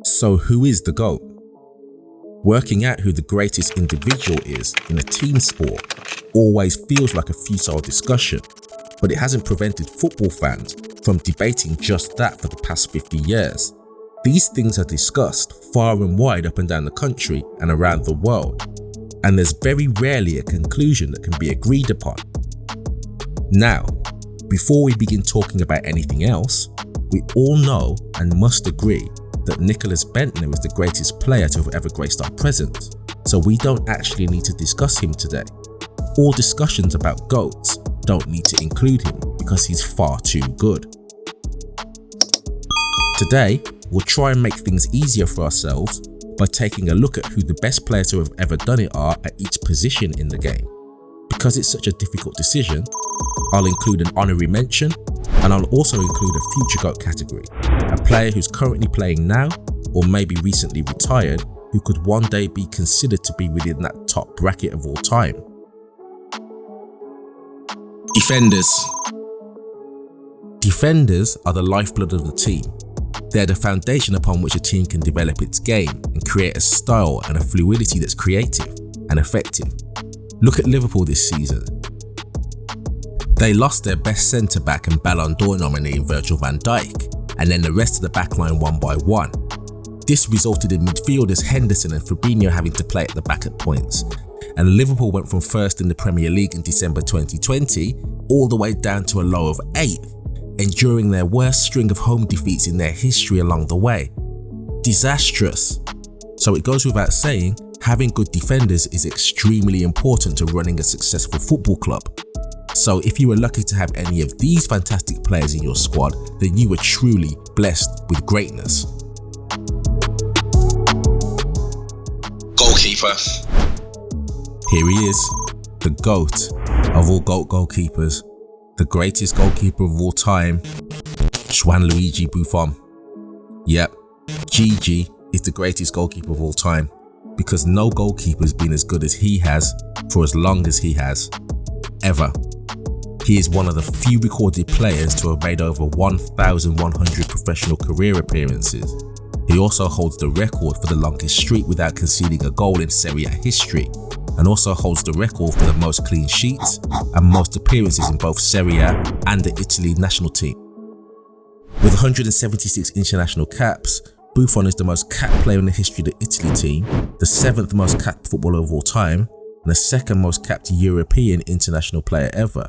So who is the GOAT? Working out who the greatest individual is in a team sport always feels like a futile discussion, but it hasn't prevented football fans from debating just that for the past 50 years. These things are discussed far and wide up and down the country and around the world, and there's very rarely a conclusion that can be agreed upon. Now, before we begin talking about anything else, we all know and must agree that Nicholas Bendtner is the greatest player to have ever graced our presence, so we don't actually need to discuss him today. All discussions about GOATs don't need to include him because he's far too good. Today, we'll try and make things easier for ourselves by taking a look at who the best players who have ever done it are at each position in the game. Because it's such a difficult decision, I'll include an honorary mention, and I'll also include a future GOAT category, a player who's currently playing now or maybe recently retired who could one day be considered to be within that top bracket of all time. Defenders. Defenders are the lifeblood of the team. They're the foundation upon which a team can develop its game and create a style and a fluidity that's creative and effective. Look at Liverpool this season. They lost their best centre-back and Ballon d'Or nominee in Virgil van Dijk, and then the rest of the backline one by one. This resulted in midfielders Henderson and Fabinho having to play at the back at points, and Liverpool went from first in the Premier League in December 2020 all the way down to a low of 8th, enduring their worst string of home defeats in their history along the way. Disastrous. So it goes without saying, having good defenders is extremely important to running a successful football club. So if you were lucky to have any of these fantastic players in your squad, then you were truly blessed with greatness. Goalkeeper. Here he is, the GOAT of all GOAT goalkeepers, the greatest goalkeeper of all time, Gianluigi Buffon. Yep, Gigi is the greatest goalkeeper of all time because no goalkeeper has been as good as he has for as long as he has, ever. He is one of the few recorded players to have made over 1,100 professional career appearances. He also holds the record for the longest streak without conceding a goal in Serie A history, and also holds the record for the most clean sheets and most appearances in both Serie A and the Italy national team. With 176 international caps, Buffon is the most capped player in the history of the Italy team, the 7th most capped footballer of all time, and the 2nd most capped European international player ever.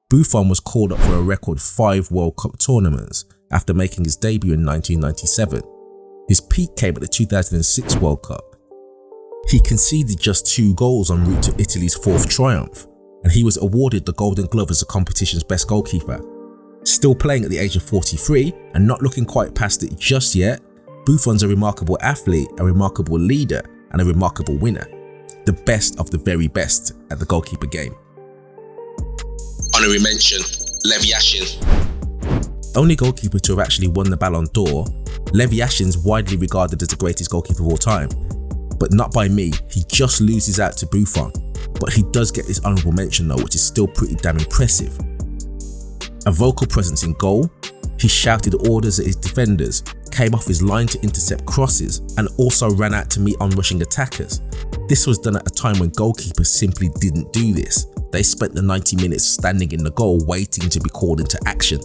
Buffon was called up for a record 5 World Cup tournaments after making his debut in 1997. His peak came at the 2006 World Cup. He conceded just 2 goals en route to Italy's 4th triumph, and he was awarded the Golden Glove as the competition's best goalkeeper. Still playing at the age of 43 and not looking quite past it just yet, Buffon's a remarkable athlete, a remarkable leader, and a remarkable winner. The best of the very best at the goalkeeper game. Honorary mention, Lev Yashin. Only goalkeeper to have actually won the Ballon d'Or, Lev Yashin's widely regarded as the greatest goalkeeper of all time. But not by me, he just loses out to Buffon. But he does get this honourable mention though, which is still pretty damn impressive. A vocal presence in goal, he shouted orders at his defenders, came off his line to intercept crosses, and also ran out to meet onrushing attackers. This was done at a time when goalkeepers simply didn't do this. They spent the 90 minutes standing in the goal waiting to be called into action.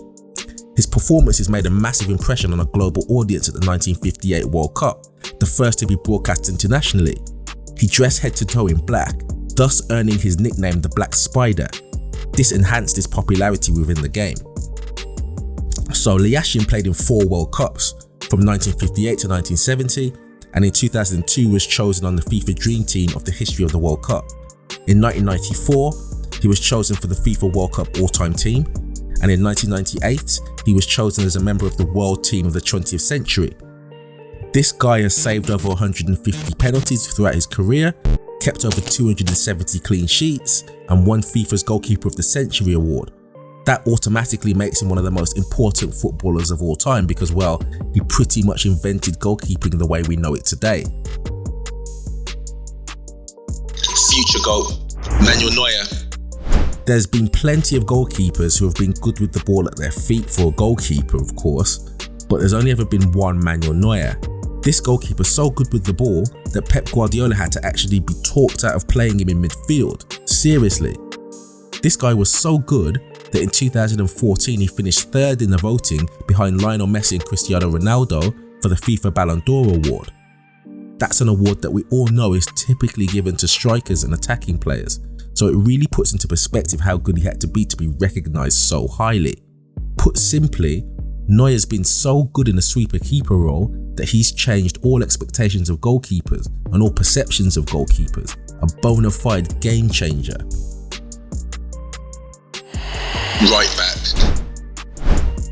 His performances made a massive impression on a global audience at the 1958 World Cup, the first to be broadcast internationally. He dressed head to toe in black, thus earning his nickname the Black Spider. This enhanced his popularity within the game. So Yashin played in 4 World Cups, from 1958 to 1970, and in 2002 was chosen on the FIFA Dream Team of the history of the World Cup. In 1994, he was chosen for the FIFA World Cup all-time team, and in 1998, he was chosen as a member of the World Team of the 20th century. This guy has saved over 150 penalties throughout his career, kept over 270 clean sheets, and won FIFA's Goalkeeper of the Century award. That automatically makes him one of the most important footballers of all time because, well, he pretty much invented goalkeeping the way we know it today. Future GOAT, Manuel Neuer. There's been plenty of goalkeepers who have been good with the ball at their feet for a goalkeeper, of course, but there's only ever been one Manuel Neuer. This goalkeeper so good with the ball that Pep Guardiola had to actually be talked out of playing him in midfield. Seriously. This guy was so good that in 2014 he finished third in the voting behind Lionel Messi and Cristiano Ronaldo for the FIFA Ballon d'Or award. That's an award that we all know is typically given to strikers and attacking players, so it really puts into perspective how good he had to be recognised so highly. Put simply, Neuer's been so good in the sweeper keeper role that he's changed all expectations of goalkeepers and all perceptions of goalkeepers, a bona fide game changer. Right back.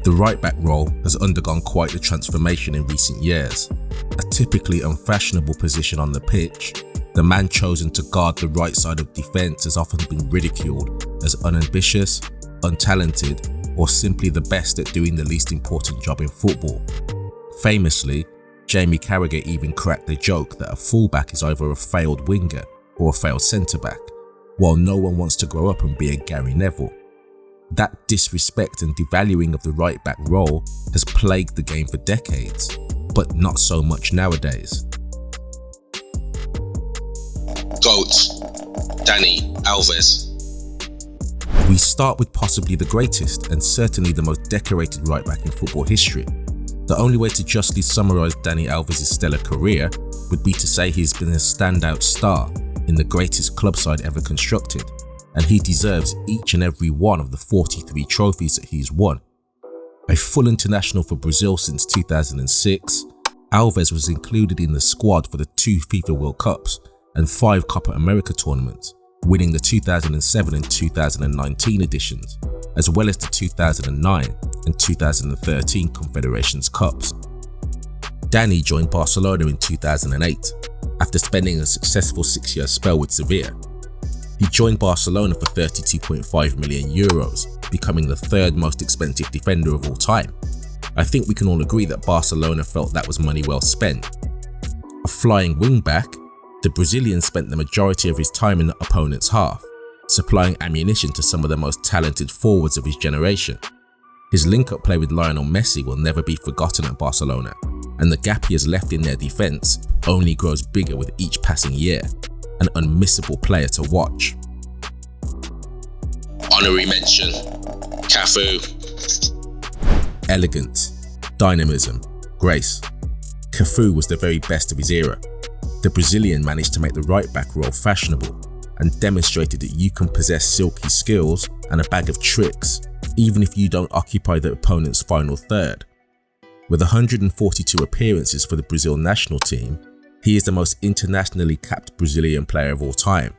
The right back role has undergone quite the transformation in recent years. A typically unfashionable position on the pitch, the man chosen to guard the right side of defence has often been ridiculed as unambitious, untalented, or simply the best at doing the least important job in football. Famously, Jamie Carragher even cracked the joke that a fullback is either a failed winger or a failed centre-back, while no one wants to grow up and be a Gary Neville. That disrespect and devaluing of the right-back role has plagued the game for decades, but not so much nowadays. GOAT, Dani Alves. We start with possibly the greatest and certainly the most decorated right-back in football history. The only way to justly summarise Dani Alves' stellar career would be to say he's been a standout star in the greatest club side ever constructed, and he deserves each and every one of the 43 trophies that he's won. A full international for Brazil since 2006, Alves was included in the squad for the 2 FIFA World Cups and 5 Copa America tournaments, winning the 2007 and 2019 editions, as well as the 2009 and 2013 Confederations Cups. Dani joined Barcelona in 2008 after spending a successful 6-year spell with Sevilla. He joined Barcelona for €32.5 million, becoming the 3rd most expensive defender of all time. I think we can all agree that Barcelona felt that was money well spent. A flying wing-back, the Brazilian spent the majority of his time in the opponent's half, supplying ammunition to some of the most talented forwards of his generation. His link-up play with Lionel Messi will never be forgotten at Barcelona, and the gap he has left in their defence only grows bigger with each passing year. An unmissable player to watch. Honorary mention, Cafu. Elegance, dynamism, grace. Cafu was the very best of his era. The Brazilian managed to make the right-back role fashionable and demonstrated that you can possess silky skills and a bag of tricks even if you don't occupy the opponent's final third. With 142 appearances for the Brazil national team, he is the most internationally capped Brazilian player of all time.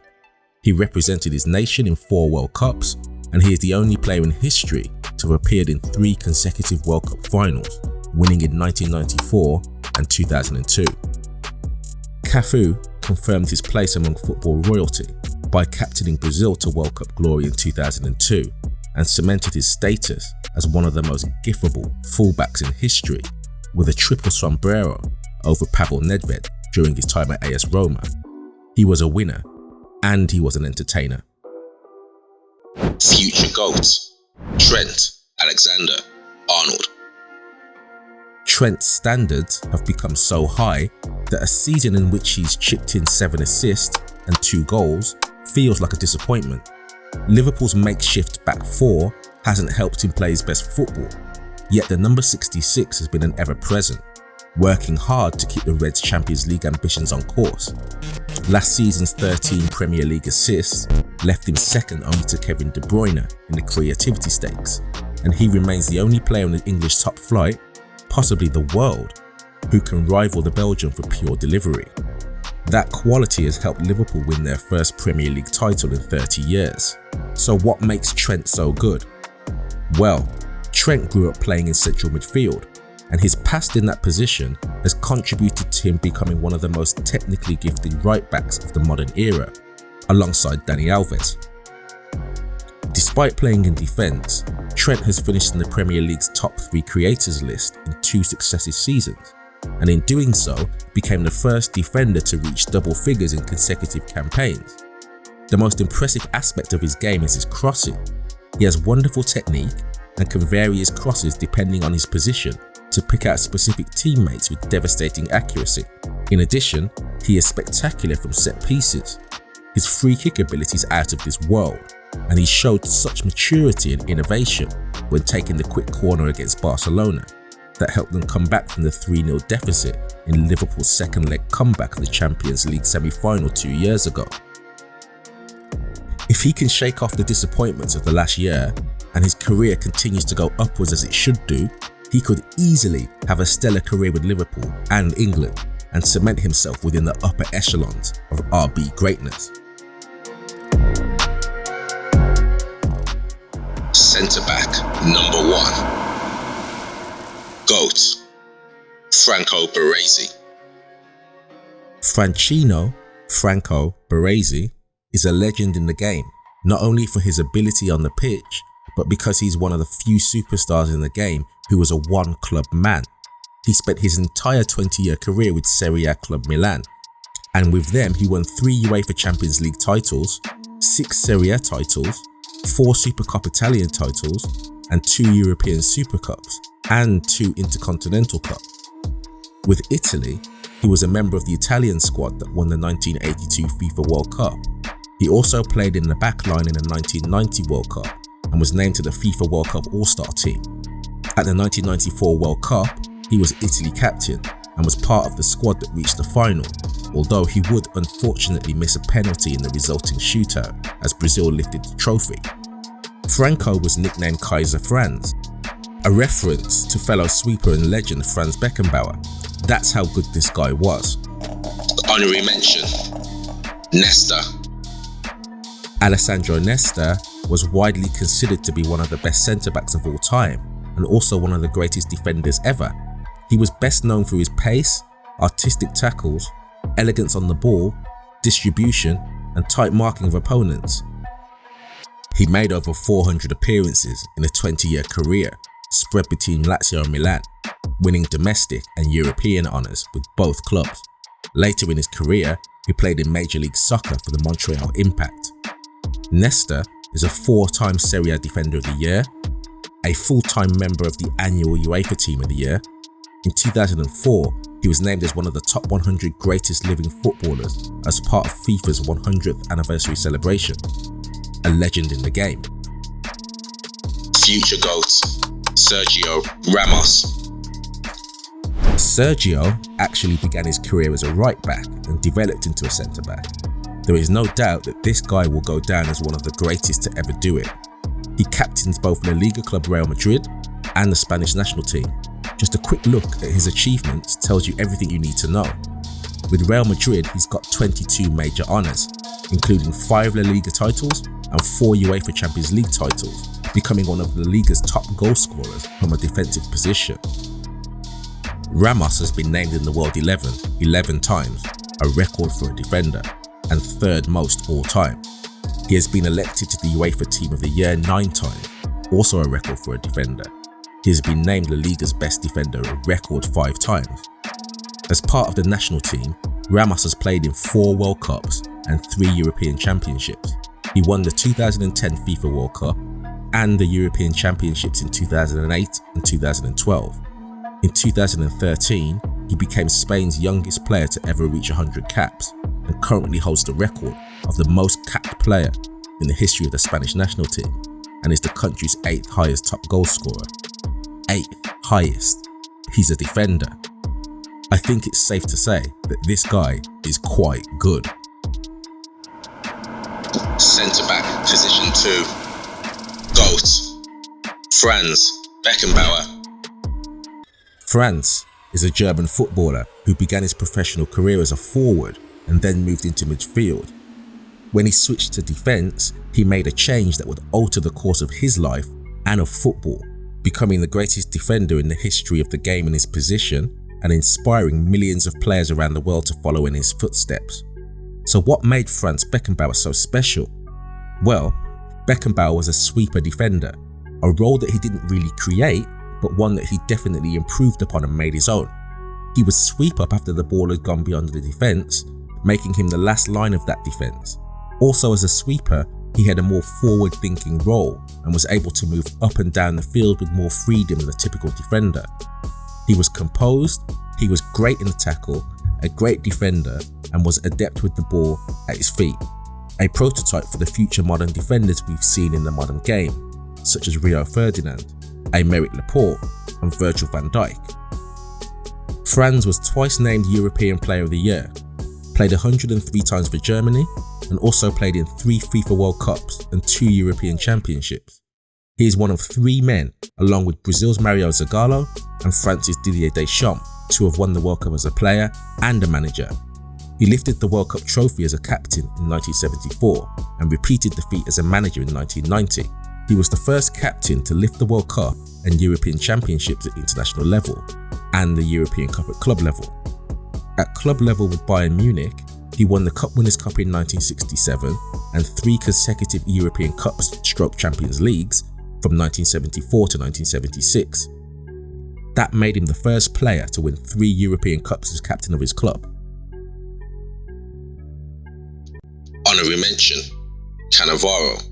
He represented his nation in 4 World Cups, and he is the only player in history to have appeared in 3 consecutive World Cup finals, winning in 1994 and 2002. Cafu confirmed his place among football royalty by captaining Brazil to World Cup glory in 2002 and cemented his status as one of the most giftable fullbacks in history with a triple sombrero over Pavel Nedved during his time at AS Roma. He was a winner and he was an entertainer. Future GOAT, Trent Alexander-Arnold. Trent's standards have become so high that a season in which he's chipped in 7 assists and 2 goals feels like a disappointment. Liverpool's makeshift back 4 hasn't helped him play his best football, yet the number 66 has been an ever-present, working hard to keep the Reds' Champions League ambitions on course. Last season's 13 Premier League assists left him second only to Kevin De Bruyne in the creativity stakes, and he remains the only player on the English top flight, possibly the world, who can rival the Belgian for pure delivery. That quality has helped Liverpool win their first Premier League title in 30 years. So what makes Trent so good? Well, Trent grew up playing in central midfield, and his past in that position has contributed to him becoming one of the most technically gifted right-backs of the modern era, alongside Dani Alves. Despite playing in defence, Trent has finished in the Premier League's top 3 creators list in 2 successive seasons, and in doing so became the first defender to reach double figures in consecutive campaigns. The most impressive aspect of his game is his crossing. He has wonderful technique and can vary his crosses depending on his position to pick out specific teammates with devastating accuracy. In addition, he is spectacular from set pieces. His free kick ability is out of this world, and he showed such maturity and innovation when taking the quick corner against Barcelona that helped them come back from the 3-0 deficit in Liverpool's second leg comeback of the Champions League semi-final 2 years ago. If he can shake off the disappointments of the last year and his career continues to go upwards as it should do, he could easily have a stellar career with Liverpool and England and cement himself within the upper echelons of RB greatness. Centre-back number 1. G.O.A.T. Franco Baresi. Franco Baresi is a legend in the game, not only for his ability on the pitch, but because he's one of the few superstars in the game who was a one-club man. He spent his entire 20-year career with Serie A club Milan, and with them he won 3 UEFA Champions League titles, 6 Serie A titles, 4 Super Cup Italian titles, and 2 European Super Cups, and 2 Intercontinental Cups. With Italy, he was a member of the Italian squad that won the 1982 FIFA World Cup. He also played in the back line in the 1990 World Cup and was named to the FIFA World Cup All-Star team. At the 1994 World Cup, he was Italy captain and was part of the squad that reached the final, although he would unfortunately miss a penalty in the resulting shootout as Brazil lifted the trophy. Franco was nicknamed Kaiser Franz, a reference to fellow sweeper and legend Franz Beckenbauer. That's how good this guy was. Honorary mention, Nesta. Alessandro Nesta was widely considered to be one of the best centre-backs of all time and also one of the greatest defenders ever. He was best known for his pace, artistic tackles, elegance on the ball, distribution, and tight marking of opponents. He made over 400 appearances in a 20-year career spread between Lazio and Milan, winning domestic and European honours with both clubs. Later in his career, he played in Major League Soccer for the Montreal Impact. Nesta is a 4-time Serie A Defender of the Year, a full-time member of the annual UEFA Team of the Year. In 2004, he was named as one of the top 100 greatest living footballers as part of FIFA's 100th anniversary celebration. A legend in the game. Future G.O.A.T. Sergio Ramos. Sergio actually began his career as a right back and developed into a centre back. There is no doubt that this guy will go down as one of the greatest to ever do it. He captains both La Liga club Real Madrid and the Spanish national team. Just a quick look at his achievements tells you everything you need to know. With Real Madrid, he's got 22 major honours, including 5 La Liga titles and 4 UEFA Champions League titles, becoming one of La Liga's top goal scorers from a defensive position. Ramos has been named in the World 11 times, a record for a defender, and 3rd most all time. He has been elected to the UEFA Team of the Year 9 times, also a record for a defender. He has been named La Liga's best defender a record 5 times. As part of the national team, Ramos has played in 4 World Cups and 3 European Championships. He won the 2010 FIFA World Cup and the European Championships in 2008 and 2012. In 2013, he became Spain's youngest player to ever reach 100 caps and currently holds the record of the most capped player in the history of the Spanish national team and is the country's 8th highest top goal scorer. 8th highest. He's a defender. I think it's safe to say that this guy is quite good. Centre-back, position 2. G.O.A.T. Franz Beckenbauer. Franz is a German footballer who began his professional career as a forward and then moved into midfield. When he switched to defence, he made a change that would alter the course of his life and of football, becoming the greatest defender in the history of the game in his position and inspiring millions of players around the world to follow in his footsteps. So what made Franz Beckenbauer so special? Well, Beckenbauer was a sweeper defender, a role that he didn't really create, but one that he definitely improved upon and made his own. He would sweep up after the ball had gone beyond the defence, making him the last line of that defence. Also as a sweeper, he had a more forward-thinking role and was able to move up and down the field with more freedom than a typical defender. He was composed, he was great in the tackle, a great defender, and was adept with the ball at his feet. A prototype for the future modern defenders we've seen in the modern game, such as Rio Ferdinand, Aymeric Laporte, and Virgil van Dijk. Franz was twice named European Player of the Year, played 103 times for Germany, and also played in 3 FIFA World Cups and 2 European Championships. He is one of 3 men, along with Brazil's Mario Zagallo and France's Didier Deschamps, to have won the World Cup as a player and a manager. He lifted the World Cup trophy as a captain in 1974 and repeated the feat as a manager in 1990. He was the first captain to lift the World Cup and European Championships at international level, and the European Cup at club level. At club level with Bayern Munich, he won the Cup Winners' Cup in 1967 and 3 consecutive European Cups/Champions Leagues from 1974 to 1976. That made him the first player to win 3 European Cups as captain of his club. Honorary mention, Cannavaro.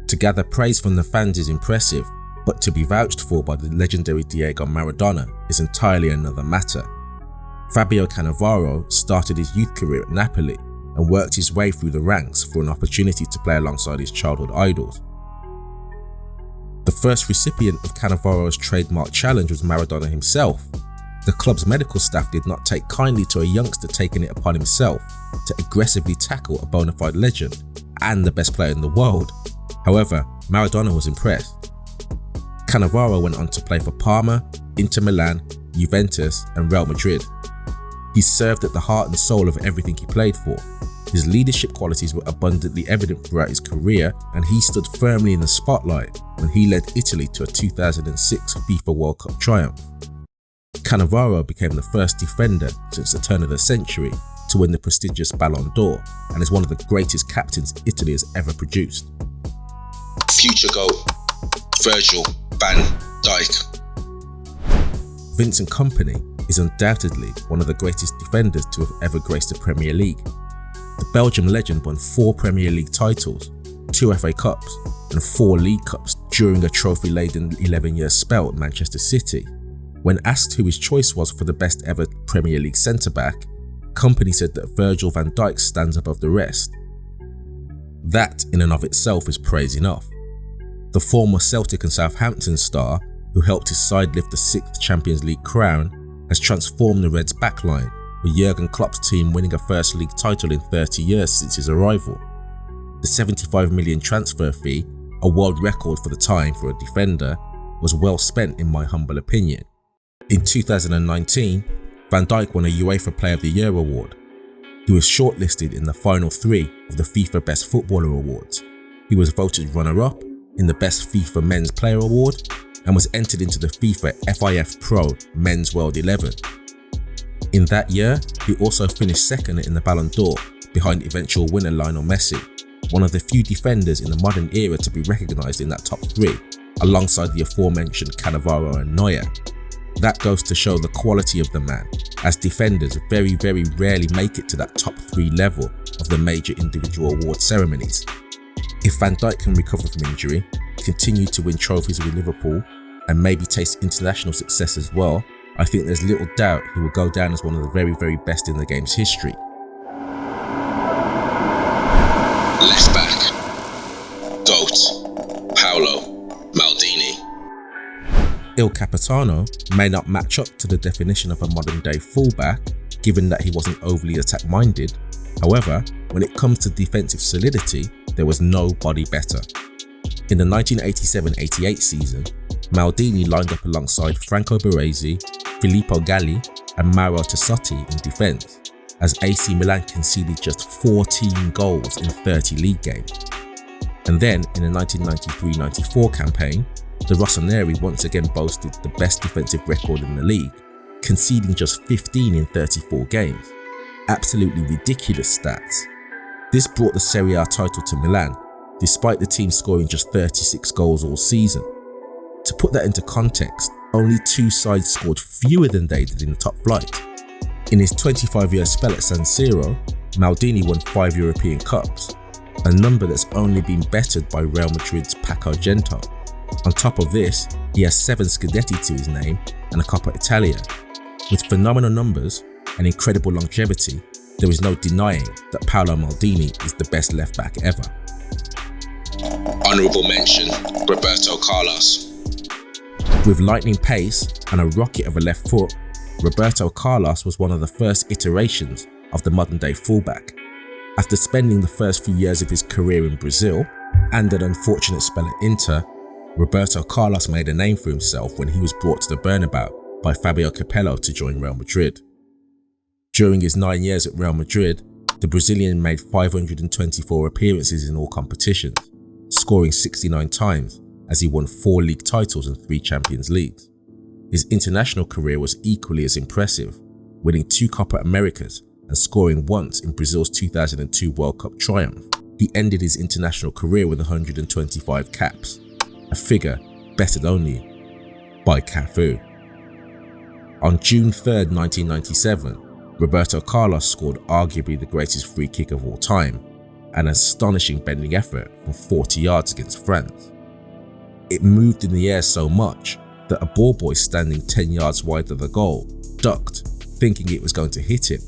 To gather praise from the fans is impressive, but to be vouched for by the legendary Diego Maradona is entirely another matter. Fabio Cannavaro started his youth career at Napoli and worked his way through the ranks for an opportunity to play alongside his childhood idols. The first recipient of Cannavaro's trademark challenge was Maradona himself. The club's medical staff did not take kindly to a youngster taking it upon himself to aggressively tackle a bona fide legend and the best player in the world. However, Maradona was impressed. Cannavaro went on to play for Parma, Inter Milan, Juventus, and Real Madrid. He served at the heart and soul of everything he played for. His leadership qualities were abundantly evident throughout his career, and he stood firmly in the spotlight when he led Italy to a 2006 FIFA World Cup triumph. Cannavaro became the first defender since the turn of the century to win the prestigious Ballon d'Or and is one of the greatest captains Italy has ever produced. Future GOAT, Virgil van Dijk. Vincent Kompany is undoubtedly one of the greatest defenders to have ever graced the Premier League. The Belgium legend won 4 Premier League titles, 2 FA Cups, and 4 League Cups during a trophy-laden 11-year spell at Manchester City. When asked who his choice was for the best ever Premier League centre-back, Kompany said that Virgil van Dijk stands above the rest. That in and of itself is praise enough. The former Celtic and Southampton star, who helped his side lift the 6th Champions League crown, has transformed the Reds' backline, with Jurgen Klopp's team winning a First League title in 30 years since his arrival. The 75 million transfer fee, a world record for the time for a defender, was well spent in my humble opinion. In 2019, Van Dijk won a UEFA Player of the Year award. He was shortlisted in the final 3 of the FIFA Best Footballer Awards. He was voted runner-up in the Best FIFA Men's Player Award and was entered into the FIFA FIF Pro Men's World 11. In that year, he also finished second in the Ballon d'Or behind eventual winner Lionel Messi, one of the few defenders in the modern era to be recognised in that top 3, alongside the aforementioned Cannavaro and Neuer. That goes to show the quality of the man, as defenders very rarely make it to that top 3 level of the major individual award ceremonies. If Van Dijk can recover from injury, continue to win trophies with Liverpool, and maybe taste international success as well, I think there's little doubt he will go down as one of the very best in the game's history. Left back, GOAT, Paolo Maldini. Il Capitano may not match up to the definition of a modern day fullback, given that he wasn't overly attack-minded. However, when it comes to defensive solidity, there was nobody better. In the 1987-88 season, Maldini lined up alongside Franco Baresi, Filippo Galli and Mauro Tassotti in defence, as AC Milan conceded just 14 goals in 30 league games. And then in the 1993-94 campaign, the Rossoneri once again boasted the best defensive record in the league, conceding just 15 in 34 games. Absolutely ridiculous stats. This brought the Serie A title to Milan, despite the team scoring just 36 goals all season. To put that into context, only 2 sides scored fewer than they did in the top flight. In his 25-year spell at San Siro, Maldini won 5 European Cups, a number that's only been bettered by Real Madrid's Paco Gento. On top of this, he has 7 Scudetti to his name and a Coppa Italia. With phenomenal numbers and incredible longevity, there is no denying that Paolo Maldini is the best left back ever. Honourable mention, Roberto Carlos. With lightning pace and a rocket of a left foot, Roberto Carlos was one of the first iterations of the modern day fullback. After spending the first few years of his career in Brazil and an unfortunate spell at Inter, Roberto Carlos made a name for himself when he was brought to the Bernabeu by Fabio Capello to join Real Madrid. During his 9 years at Real Madrid, the Brazilian made 524 appearances in all competitions, scoring 69 times as he won 4 league titles and 3 Champions Leagues. His international career was equally as impressive, winning 2 Copa Americas and scoring once in Brazil's 2002 World Cup triumph. He ended his international career with 125 caps, a figure bettered only by Cafu. On June 3rd, 1997, Roberto Carlos scored arguably the greatest free kick of all time, an astonishing bending effort from 40 yards against France. It moved in the air so much that a ball boy standing 10 yards wide of the goal ducked, thinking it was going to hit him,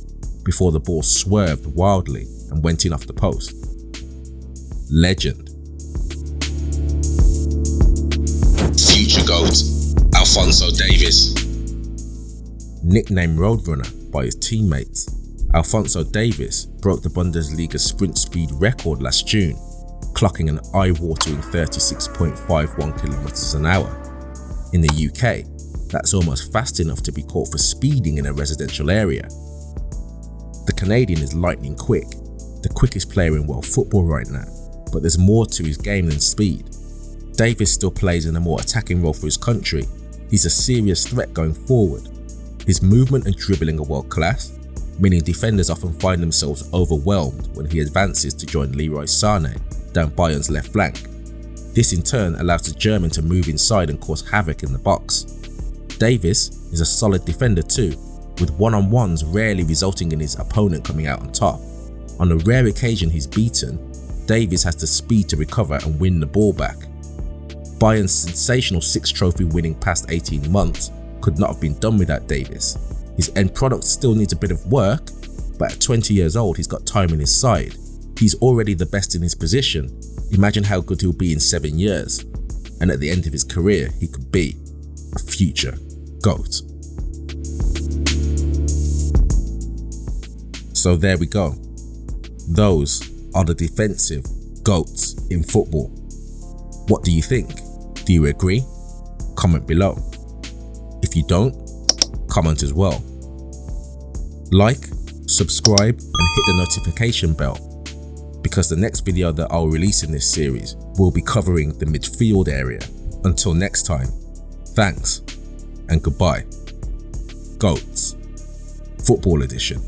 before the ball swerved wildly and went in off the post. Legend. Future GOAT, Alphonso Davies. Nicknamed Roadrunner by his teammates, Alphonso Davies broke the Bundesliga sprint speed record last June, clocking an eye-watering 36.51 kilometers an hour. In the UK, that's almost fast enough to be caught for speeding in a residential area. The Canadian is lightning quick, the quickest player in world football right now, but there's more to his game than speed. Davies still plays in a more attacking role for his country. He's a serious threat going forward. His movement and dribbling are world class, meaning defenders often find themselves overwhelmed when he advances to join Leroy Sané down Bayern's left flank. This in turn allows the German to move inside and cause havoc in the box. Davies is a solid defender too, with one-on-ones rarely resulting in his opponent coming out on top. On a rare occasion he's beaten, Davies has the speed to recover and win the ball back. Bayern's sensational 6 trophy winning past 18 months could not have been done without Davies. His end product still needs a bit of work, but at 20 years old he's got time on his side. He's already the best in his position. Imagine how good he'll be in 7 years. And at the end of his career, he could be a future GOAT. So there we go. Those are the defensive GOATs in football. What do you think? Do you agree? Comment below. If you don't, comment as well. Like, subscribe and hit the notification bell, because the next video that I'll release in this series will be covering the midfield area. Until next time, thanks and goodbye. GOATs, Football Edition.